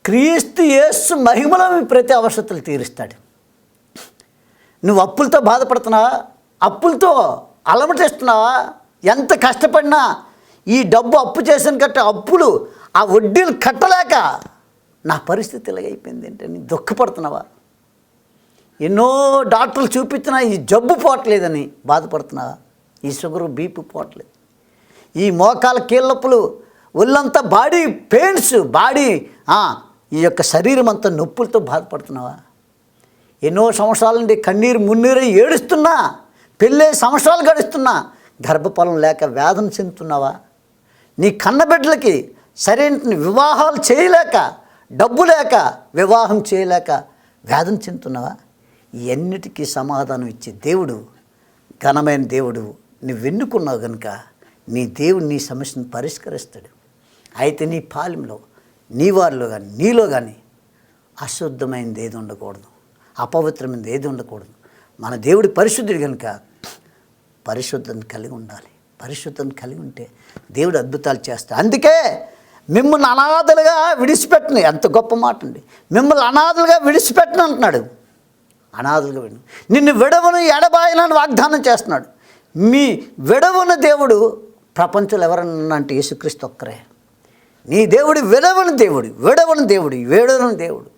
క్రీస్తు యేసు మహిమలో మీ ప్రతి అవసరతలు తీరుస్తాడు. నువ్వు అప్పులతో బాధపడుతున్నావా? అప్పులతో అలమటిస్తున్నావా? ఎంత కష్టపడినా ఈ డబ్బు అప్పు చేసిన కట్ట అప్పులు ఆ వడ్డీలు కట్టలేక నా పరిస్థితి ఇలాగైపోయింది అంటే నీ దుఃఖపడుతున్నావా? ఎన్నో డాక్టర్లు చూపించినా ఈ జబ్బు పోవట్లేదని బాధపడుతున్నావా? ఈ షుగరు బీపీ పోవట్లేదు, ఈ మోకాల కీళ్ళప్పులు, ఒళ్ళంతా బాడీ పెయిన్స్, ఈ యొక్క శరీరం అంతా నొప్పులతో బాధపడుతున్నావా? ఎన్నో సంవత్సరాల నుండి కన్నీరు మున్నీరు ఏడుస్తున్నా, పెళ్ళే సంవత్సరాలు గడుస్తున్నా గర్భఫలం లేక వేదన చెందుతున్నావా? నీ కన్నబిడ్డలకి సరైన వివాహాలు చేయలేక, డబ్బు లేక వివాహం చేయలేక వేదన చెందుతున్నావా? ఇవన్నిటికీ సమాధానం ఇచ్చే దేవుడు, ఘనమైన దేవుడు నువ్వు ఎన్నుకున్నావు కనుక నీ దేవుడు నీ సమస్యను పరిష్కరిస్తాడు. అయితే నీ పాలెంలో, నీ వారిలో కానీ, నీలో కానీ అశుద్ధమైనది ఏది ఉండకూడదు, అపవిత్రమైనది ఏది ఉండకూడదు. మన దేవుడి పరిశుద్ధుడు కనుక పరిశుద్ధతను కలిగి ఉండాలి. పరిశుద్ధతను కలిగి ఉంటే దేవుడు అద్భుతాలు చేస్తాడు. అందుకే మిమ్మల్ని అనాథలుగా విడిచిపెట్టను, ఎంత గొప్ప మాట అండి. మిమ్మల్ని అనాథలుగా విడిచిపెట్టను అంటున్నాడు. అనాథలుగా నిన్ను విడవను ఎడబాయనని వాగ్దానం చేస్తున్నాడు. మీ విడవన దేవుడు ప్రపంచంలో ఎవరన్నా అంటే యేసుక్రీస్తు ఒక్కరే. నీ దేవుడు విడవని దేవుడు, విడవని దేవుడు, విడవని దేవుడు.